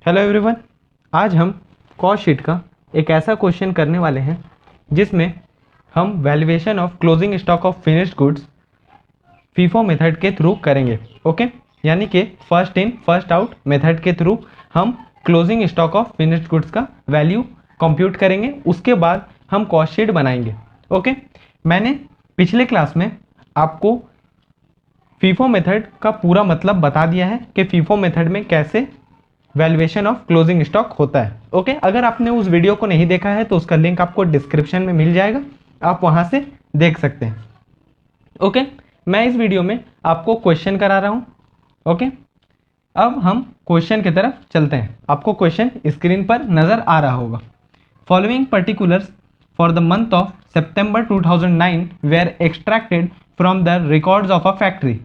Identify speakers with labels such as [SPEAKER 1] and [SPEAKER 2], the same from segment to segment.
[SPEAKER 1] Hello everyone, आज हम cost sheet का एक ऐसा क्वेश्चन करने वाले हैं जिसमें हम valuation of closing stock of finished goods FIFO method के थ्रू करेंगे। ओके, यानी कि first in first out method के थ्रू हम closing stock of finished goods का वैल्यू कंप्यूट करेंगे। उसके बाद हम कॉस्ट शीट बनाएंगे। ओके, मैंने पिछले क्लास में आपको फीफो मेथड का पूरा मतलब बता दिया है कि फीफो मेथड में कैसे वैल्यूएशन ऑफ क्लोजिंग स्टॉक होता है। ओके, अगर आपने उस वीडियो को नहीं देखा है तो उसका लिंक आपको डिस्क्रिप्शन में मिल जाएगा, आप वहां से देख सकते हैं। ओके, मैं इस वीडियो में आपको क्वेश्चन करा रहा हूं। ओके, अब हम क्वेश्चन की तरफ चलते हैं। आपको क्वेश्चन स्क्रीन पर नजर आ रहा होगा। Following particulars for the month of September 2009 were extracted from the records of a factory.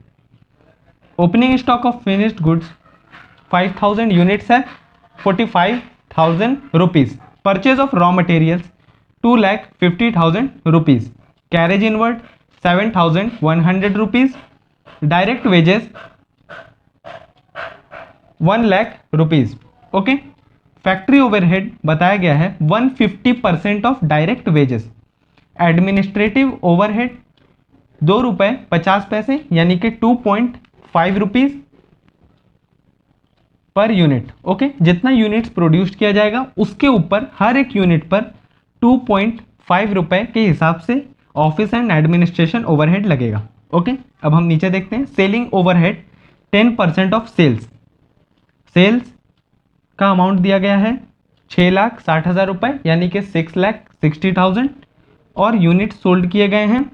[SPEAKER 1] Opening stock of finished goods 5000 units है 45,000 rupees. Purchase of raw materials 2,50,000 rupees. Carriage inward 7,100 rupees. Direct wages 1 lakh rupees. Okay, factory overhead बताया गया है 150% of direct wages. Administrative overhead 2 रुपये 50 पैसे यानी कि 2.5 rupees per unit. Okay, जितना units produce किया जाएगा उसके ऊपर हर एक यूनिट पर 2.5 रुपए के हिसाब से ऑफिस एंड एडमिनिस्ट्रेशन ओवरहेड लगेगा। ओके, अब हम नीचे देखते हैं। Selling overhead 10% of sales. Sales का अमाउंट दिया गया है 6,60,000 रुपए यानी कि 6,60,000 और यूनिट सोल्ड किए गए हैं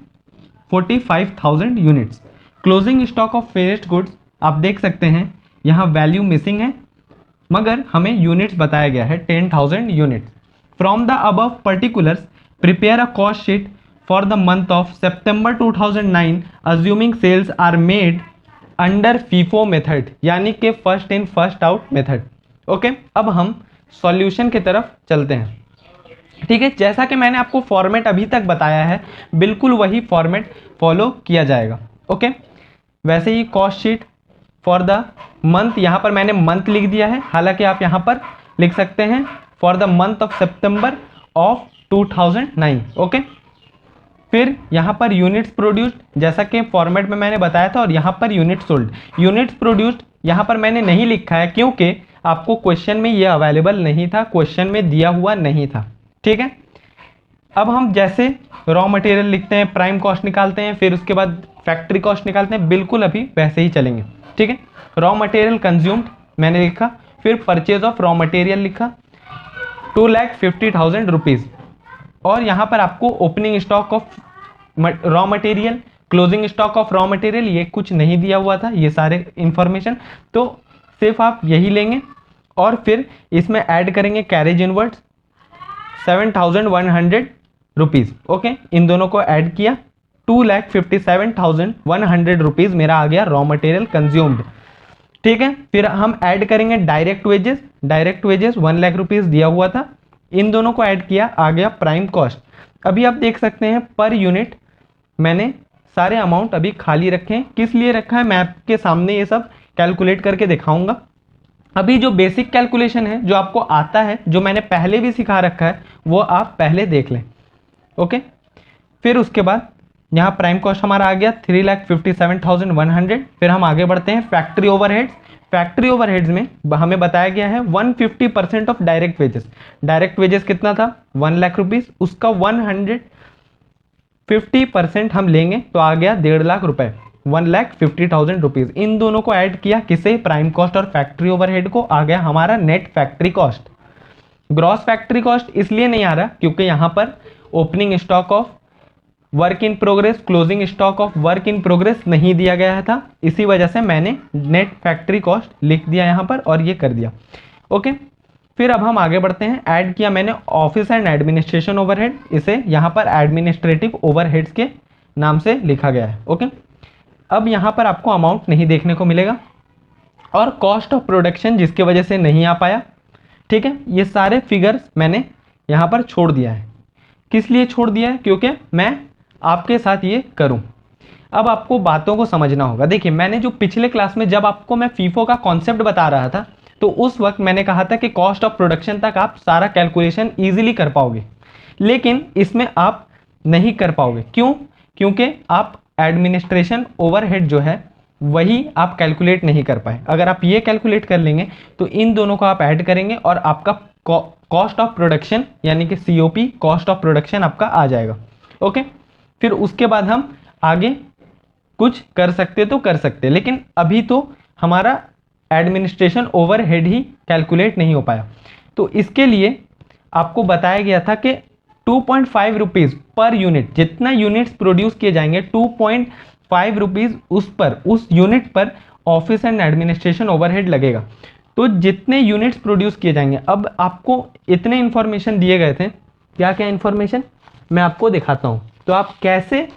[SPEAKER 1] 45,000 units. Closing stock of finished goods आप देख सकते हैं यहाँ वैल्यू मिसिंग है, मगर हमें यूनिट्स बताया गया है 10,000 units. From the above particulars prepare a cost sheet for the month of September 2009 assuming sales are made under FIFO method, यानी कि first in first out method. Okay, अब हम सॉल्यूशन की तरफ चलते हैं। ठीक है, जैसा कि मैंने आपको फॉर्मेट अभी तक बताया है बिल्कुल वही फॉर्मेट फॉलो किया जाएगा। ओके, वैसे ही cost sheet for the month, यहाँ पर मैंने मंथ लिख दिया है, हालांकि आप यहाँ पर लिख सकते हैं for the month of September of 2009। Okay, फिर यहाँ पर यूनिट्स प्रोड्यूस्ड जैसा कि फॉर्मेट में मैंने बताया था, और यहाँ per unit sold. Units produced यहाँ पर मैंने नहीं लिखा है क्योंकि आपको क्वेश्चन में ये अवेलेबल नहीं था, क्वेश्चन में दिया हुआ नहीं था। ठीक है, अब हम जैसे रॉ मटेरियल लिखते हैं, प्राइम कॉस्ट निकालते हैं, फिर उसके बाद फैक्ट्री कॉस्ट निकालते हैं, बिल्कुल अभी वैसे ही चलेंगे। ठीक है, रॉ मटेरियल कंज्यूम्ड मैंने लिखा, फिर परचेज ऑफ रॉ मटेरियल लिखा 2,50,000 रुपीज, और यहाँ पर आपको opening stock of raw material, closing stock of raw material ये कुछ नहीं दिया हुआ था, ये सारे इंफॉर्मेशन, तो सिर्फ आप यही लेंगे और फिर इसमें ऐड करेंगे कैरेज इनवर्ड्स 7,100 रुपीज। ओके, इन दोनों को ऐड किया 2,57,100 रुपीज मेरा आ गया रॉ मटेरियल कंज्यूम्ड। ठीक है, फिर हम ऐड करेंगे direct wages. Direct wages 1 lakh rupees दिया हुआ था, इन दोनों को ऐड किया, आ गया प्राइम कॉस्ट। अभी आप देख सकते हैं पर यूनिट मैंने सारे अमाउंट अभी खाली रखे हैं। किस लिए रखा है मैं आपके सामने ये सब कैलकुलेट करके दिखाऊंगा। अभी जो बेसिक कैलकुलेशन है, जो आपको आता है, जो मैंने पहले भी सिखा रखा है, वो आप पहले देख लें। ओके, फिर उसके बाद यहाँ प्राइम कॉस्ट हमारा आ गया 3,57,100। फिर हम आगे बढ़ते हैं फैक्ट्री ओवरहेड्स। फैक्ट्री ओवरहेड्स में हमें बताया गया है 150% of direct wages. Direct wages कितना था 1 लाख रुपीज, उसका 150% हम लेंगे तो आ गया 1.5 लाख रुपए, 1,50,000 रुपीज। इन दोनों को ऐड किया, किसे, प्राइम कॉस्ट और फैक्ट्री ओवरहेड को, आ गया हमारा net factory cost. Gross factory cost इसलिए नहीं आ रहा क्योंकि यहाँ पर opening stock of work in progress, closing stock of work in progress नहीं दिया गया था, इसी वजह से मैंने नेट फैक्ट्री कॉस्ट लिख दिया यहाँ पर और ये कर दिया। ओके, फिर अब हम आगे बढ़ते हैं। ऐड किया मैंने ऑफिस एंड एडमिनिस्ट्रेशन ओवरहेड, इसे यहाँ पर एडमिनिस्ट्रेटिव ओवरहेड्स के नाम से लिखा गया है। ओके, अब यहाँ पर आपको अमाउंट नहीं देखने को मिलेगा, और कॉस्ट ऑफ प्रोडक्शन जिसकी वजह से नहीं आ पाया। ठीक है, ये सारे फिगर्स मैंने यहाँ पर छोड़ दिया है। किस लिए छोड़ दिया है? क्योंकि मैं आपके साथ ये करूं। अब आपको बातों को समझना होगा। देखिए, मैंने जो पिछले क्लास में जब आपको मैं फीफो का कॉन्सेप्ट बता रहा था, तो उस वक्त मैंने कहा था कि कॉस्ट ऑफ प्रोडक्शन तक आप सारा कैलकुलेशन ईजिली कर पाओगे, लेकिन इसमें आप नहीं कर पाओगे। क्यों? क्योंकि आप एडमिनिस्ट्रेशन ओवरहेड जो है वही आप कैलकुलेट नहीं कर पाए। अगर आप ये कैलकुलेट कर लेंगे तो इन दोनों को आप ऐड करेंगे और आपका कॉस्ट ऑफ प्रोडक्शन यानी कि COP कॉस्ट ऑफ प्रोडक्शन आपका आ जाएगा। ओके, फिर उसके बाद हम आगे कुछ कर सकते तो कर सकते, लेकिन अभी तो हमारा एडमिनिस्ट्रेशन ओवरहेड ही कैलकुलेट नहीं हो पाया। तो इसके लिए आपको बताया गया था कि 2.5 रुपीज़ पर यूनिट, जितना यूनिट्स प्रोड्यूस किए जाएंगे 2.5 रुपीज़ उस यूनिट पर ऑफिस एंड एडमिनिस्ट्रेशन ओवरहेड लगेगा। तो जितने यूनिट्स प्रोड्यूस किए जाएंगे, अब आपको इतने इंफॉर्मेशन दिए गए थे, क्या क्या इंफॉर्मेशन मैं आपको दिखाता हूँ, तो आप कैसे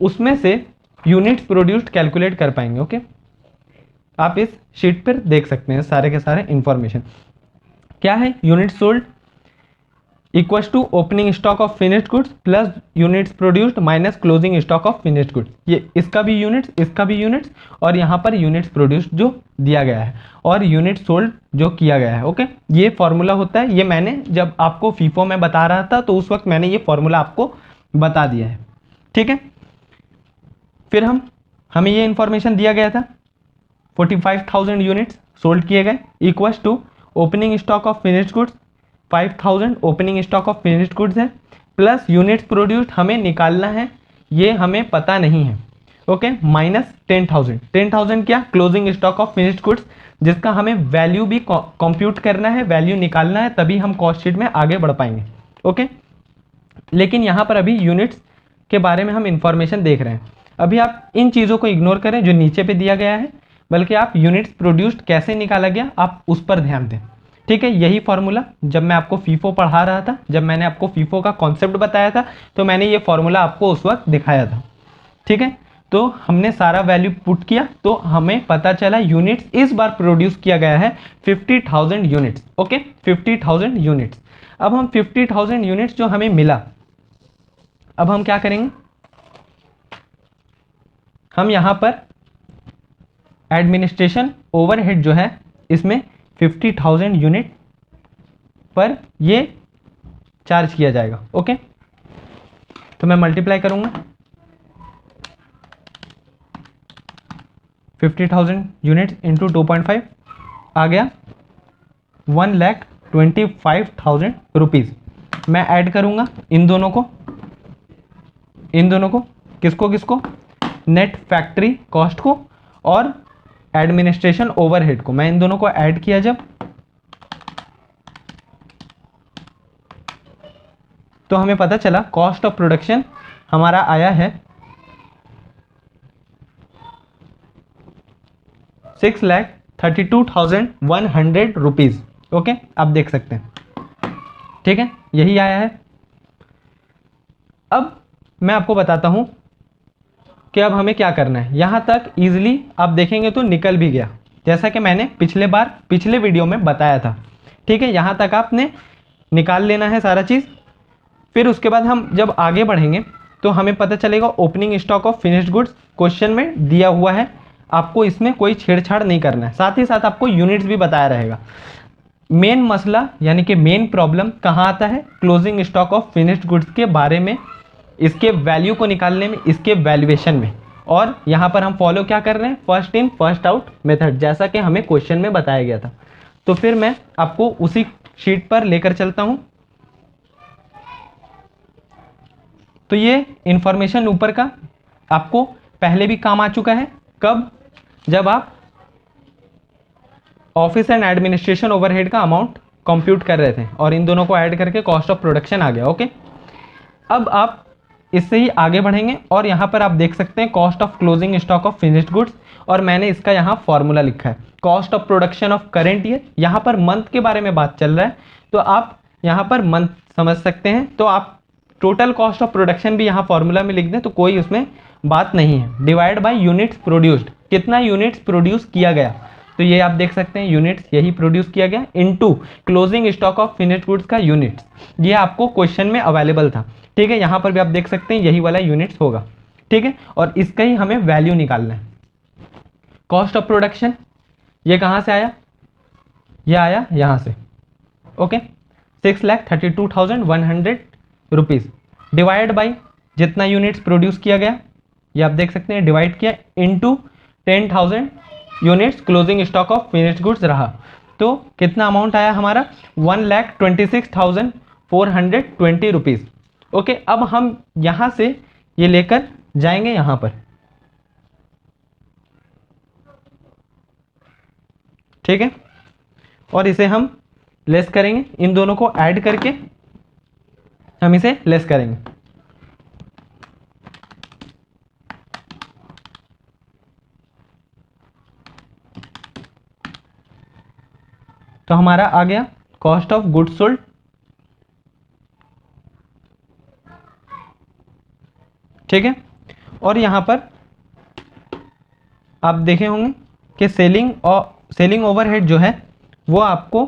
[SPEAKER 1] उसमें से यूनिट्स प्रोड्यूस्ड कैलकुलेट कर पाएंगे। ओके, आप इस शीट पर देख सकते हैं सारे के सारे इंफॉर्मेशन। क्या है? Unit sold equals to opening stock of finished goods plus units produced minus closing stock of finished goods. ये इसका भी यूनिट्स, इसका भी यूनिट्स, और यहाँ पर यूनिट्स प्रोड्यूस्ड जो दिया गया है और यूनिट सोल्ड जो किया गया है। ओके, ये फॉर्मूला होता है। ये मैंने जब आपको फीफो में बता रहा था तो उस वक्त मैंने ये फॉर्मूला आपको बता दिया है। ठीक है, फिर हमें ये इंफॉर्मेशन दिया गया था 45,000 यूनिट्स सोल्ड किए गए equals to opening stock of finished goods 5,000 opening stock of finished goods है प्लस यूनिट्स प्रोड्यूस्ड हमें निकालना है, ये हमें पता नहीं है। ओके, माइनस 10,000 क्या? Closing stock of finished goods, जिसका हमें वैल्यू भी कंप्यूट करना है, वैल्यू निकालना है, तभी हम कॉस्ट शीट में आगे बढ़ पाएंगे। ओके, लेकिन यहाँ पर अभी यूनिट्स के बारे में हम इंफॉर्मेशन देख रहे हैं। अभी आप इन चीज़ों को इग्नोर करें जो नीचे पे दिया गया है, बल्कि आप यूनिट्स प्रोड्यूस्ड कैसे निकाला गया आप उस पर ध्यान दें। ठीक है, यही फॉर्मूला जब मैं आपको फीफो पढ़ा रहा था, जब मैंने आपको फीफो का कॉन्सेप्ट बताया था, तो मैंने ये फॉर्मूला आपको उस वक्त दिखाया था। ठीक है, तो हमने सारा वैल्यू पुट किया तो हमें पता चला यूनिट्स इस बार प्रोड्यूस किया गया है 50,000 यूनिट्स। Okay, 50,000 units. अब हम 50,000 यूनिट्स जो हमें मिला, अब हम क्या करेंगे, हम यहां पर एडमिनिस्ट्रेशन ओवरहेड जो है इसमें 50,000 यूनिट पर ये चार्ज किया जाएगा। ओके, तो मैं मल्टीप्लाई करूंगा 50,000 यूनिट्स इंटू 2.5 आ गया 1,25,000 रुपीज़। मैं ऐड करूंगा इन दोनों को, किसको किसको? नेट फैक्ट्री कॉस्ट को और एडमिनिस्ट्रेशन ओवरहेड को। मैं इन दोनों को ऐड किया जब, तो हमें पता चला कॉस्ट ऑफ प्रोडक्शन हमारा आया है 6,32,100 रुपीज़। ओके, आप देख सकते हैं। ठीक है, यही आया है। अब मैं आपको बताता हूं कि अब हमें क्या करना है। यहां तक इजीली आप देखेंगे तो निकल भी गया, जैसा कि मैंने पिछले वीडियो में बताया था। ठीक है, यहां तक आपने निकाल लेना है सारा चीज़। फिर उसके बाद हम जब आगे बढ़ेंगे तो हमें पता चलेगा opening stock of finished goods question में दिया हुआ है, आपको इसमें कोई छेड़छाड़ नहीं करना है। साथ ही साथ आपको यूनिट्स भी बताया रहेगा। मेन मसला यानी कि मेन प्रॉब्लम कहाँ आता है? Closing stock of finished goods के बारे में, इसके वैल्यू को निकालने में, इसके वैल्यूएशन में। और यहाँ पर हम फॉलो क्या कर रहे हैं? First in first out method, जैसा कि हमें क्वेश्चन में बताया गया था। तो फिर मैं आपको उसी शीट पर लेकर चलता हूँ। तो ये इंफॉर्मेशन ऊपर का आपको पहले भी काम आ चुका है। कब? जब आप ऑफिस एंड एडमिनिस्ट्रेशन ओवरहेड का अमाउंट कंप्यूट कर रहे थे और इन दोनों को ऐड करके कॉस्ट ऑफ प्रोडक्शन आ गया। ओके, अब आप इससे ही आगे बढ़ेंगे और यहाँ पर आप देख सकते हैं cost of closing stock of finished goods, और मैंने इसका यहाँ फॉर्मूला लिखा है cost of production of current year. यहाँ पर मंथ के बारे में बात चल रहा है तो आप यहाँ पर मंथ समझ सकते हैं, तो आप टोटल कॉस्ट ऑफ प्रोडक्शन भी यहाँ फॉर्मूला में लिख दें तो कोई उसमें बात नहीं है। डिवाइड बाय यूनिट्स प्रोड्यूस्ड, कितना यूनिट्स प्रोड्यूस किया गया, तो ये आप देख सकते हैं यूनिट्स यही प्रोड्यूस किया गया, into closing stock of finished goods का यूनिट्स, ये आपको क्वेश्चन में अवेलेबल था। ठीक है, यहाँ पर भी आप देख सकते हैं यही वाला यूनिट्स होगा। ठीक है, और इसका ही हमें वैल्यू निकालना है। कॉस्ट ऑफ प्रोडक्शन ये कहाँ से आया? ये आया यहाँ से, ओके 6,32,100 रुपीज़ डिवाइड बाई जितना यूनिट्स प्रोड्यूस किया गया, ये आप देख सकते हैं डिवाइड किया into 10,000 units closing stock of finished goods रहा, तो कितना अमाउंट आया हमारा 1,26,420 रुपीज़। ओके, अब हम यहाँ से ये लेकर जाएंगे यहाँ पर, ठीक है, और इसे हम लेस करेंगे, इन दोनों को ऐड करके हम इसे लेस करेंगे। तो हमारा आ गया कॉस्ट ऑफ गुड्स सोल्ड, ठीक है, और यहां पर आप देखे होंगे कि सेलिंग ओवरहेड जो है वो आपको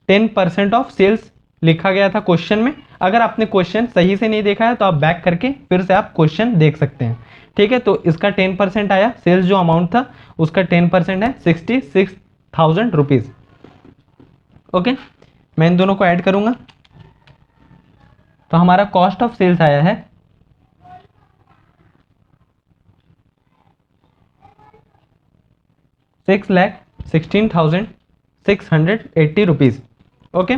[SPEAKER 1] 10% ऑफ सेल्स लिखा गया था क्वेश्चन में। अगर आपने क्वेश्चन सही से नहीं देखा है तो आप बैक करके फिर से आप क्वेश्चन देख सकते हैं, ठीक है। तो इसका 10% आया, सेल्स जो अमाउंट था उसका 10% है 66,000 रुपीज़। ओके, मैं इन दोनों को ऐड करूंगा तो हमारा कॉस्ट ऑफ सेल्स आया है 6,16,680 रुपीज़। ओके,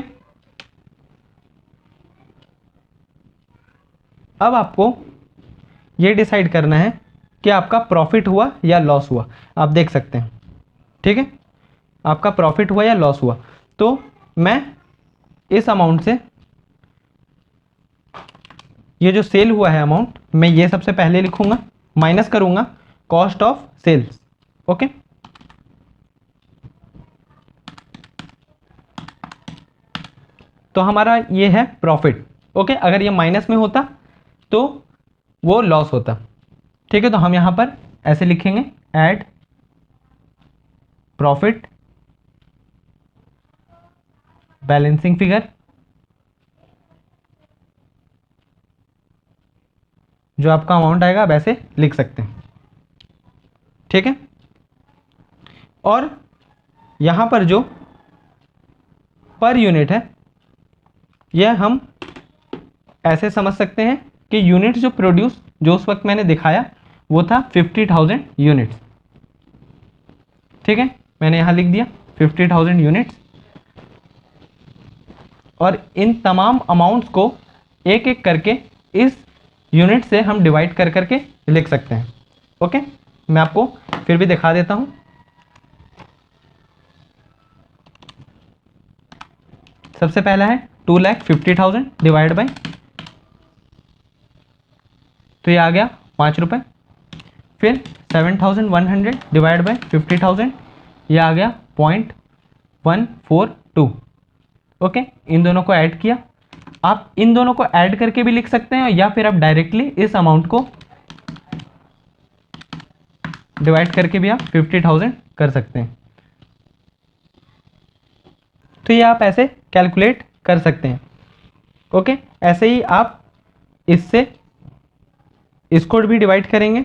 [SPEAKER 1] अब आपको ये डिसाइड करना है कि आपका प्रॉफिट हुआ या लॉस हुआ। आप देख सकते हैं, ठीक है, आपका प्रॉफिट हुआ या लॉस हुआ। तो मैं इस अमाउंट से ये जो सेल हुआ है अमाउंट, मैं ये सबसे पहले लिखूंगा, माइनस करूंगा कॉस्ट ऑफ सेल्स। ओके, तो हमारा ये है प्रॉफिट। ओके, अगर ये माइनस में होता तो वो लॉस होता, ठीक है। तो हम यहां पर ऐसे लिखेंगे, ऐड प्रॉफिट बैलेंसिंग फिगर, जो आपका अमाउंट आएगा आप ऐसे लिख सकते हैं, ठीक है। और यहां पर जो पर यूनिट है यह हम ऐसे समझ सकते हैं कि यूनिट्स जो प्रोड्यूस, जो उस वक्त मैंने दिखाया वो था 50,000 यूनिट्स, ठीक है। मैंने यहां लिख दिया 50,000 यूनिट्स, और इन तमाम अमाउंट्स को एक एक करके इस यूनिट से हम डिवाइड कर करके लिख सकते हैं। ओके, मैं आपको फिर भी दिखा देता हूं। सबसे पहला है 2,50,000 डिवाइड बाई, तो ये आ गया 5 रुपये। फिर 7,100 डिवाइड बाई 50,000, ये आ गया 0.142। ओके, इन दोनों को ऐड किया, आप इन दोनों को ऐड करके भी लिख सकते हैं या फिर आप डायरेक्टली इस अमाउंट को डिवाइड करके भी आप 50,000 कर सकते हैं। तो ये आप ऐसे कैलकुलेट कर सकते हैं। ओके, ऐसे ही आप इससे इसको भी डिवाइड करेंगे।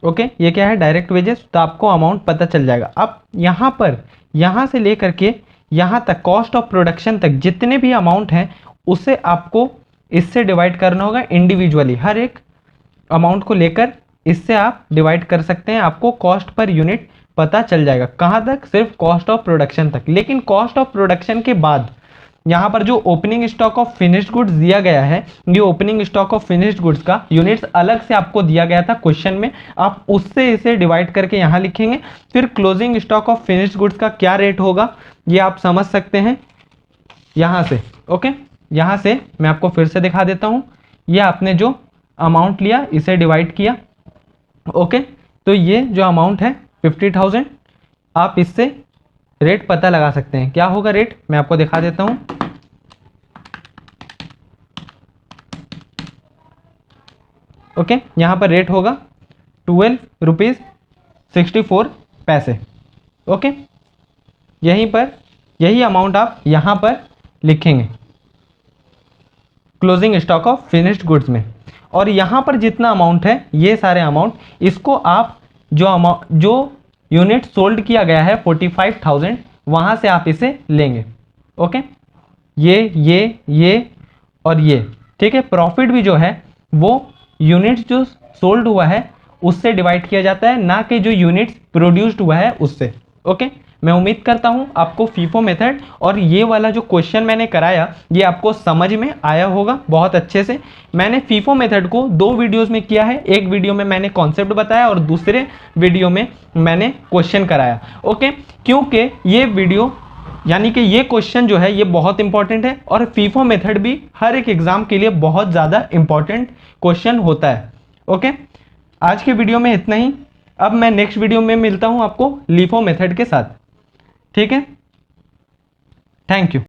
[SPEAKER 1] ओके, ये क्या है डायरेक्ट वेजेस, तो आपको अमाउंट पता चल जाएगा। अब यहाँ पर, यहाँ से लेकर के यहाँ तक कॉस्ट ऑफ प्रोडक्शन तक जितने भी अमाउंट हैं उसे आपको इससे डिवाइड करना होगा इंडिविजुअली। हर एक अमाउंट को लेकर इससे आप डिवाइड कर सकते हैं, आपको कॉस्ट पर यूनिट पता चल जाएगा। कहाँ तक? सिर्फ कॉस्ट ऑफ प्रोडक्शन तक। लेकिन कॉस्ट ऑफ प्रोडक्शन के बाद यहाँ पर जो opening stock of finished goods दिया गया है, ये opening stock of finished goods का यूनिट्स अलग से आपको दिया गया था क्वेश्चन में, आप उससे इसे डिवाइड करके यहाँ लिखेंगे। फिर closing stock of finished goods का क्या रेट होगा ये आप समझ सकते हैं यहाँ से। ओके, यहाँ से मैं आपको फिर से दिखा देता हूँ। ये आपने जो अमाउंट लिया इसे डिवाइड किया। ओके, तो ये जो अमाउंट है 50,000, आप इससे रेट पता लगा सकते हैं। क्या होगा रेट, मैं आपको दिखा देता हूं। ओके, यहां पर रेट होगा 12 रुपीज़ 64 पैसे। ओके, यहीं पर यही अमाउंट आप यहां पर लिखेंगे closing stock of finished goods में। और यहां पर जितना अमाउंट है, ये सारे अमाउंट, इसको आप जो यूनिट सोल्ड किया गया है 45,000, वहां से आप इसे लेंगे। ओके, ये और ये, ठीक है। प्रॉफिट भी जो है वो यूनिट्स जो सोल्ड हुआ है उससे डिवाइड किया जाता है, ना कि जो यूनिट्स प्रोड्यूस्ड हुआ है उससे। ओके, मैं उम्मीद करता हूं आपको फीफो मेथड और ये वाला जो क्वेश्चन मैंने कराया ये आपको समझ में आया होगा बहुत अच्छे से। मैंने फीफो मेथड को 2 वीडियोस में किया है, एक वीडियो में मैंने कॉन्सेप्ट बताया और दूसरे वीडियो में मैंने क्वेश्चन कराया। ओके, क्योंकि ये वीडियो यानी कि ये क्वेश्चन जो है ये बहुत इंपॉर्टेंट है और फीफो मेथड भी हर एक एग्जाम के लिए बहुत ज़्यादा इंपॉर्टेंट क्वेश्चन होता है। ओके, आज के वीडियो में इतना ही। अब मैं नेक्स्ट वीडियो में मिलता हूं आपको लीफो मेथड के साथ, ठीक है। Thank you.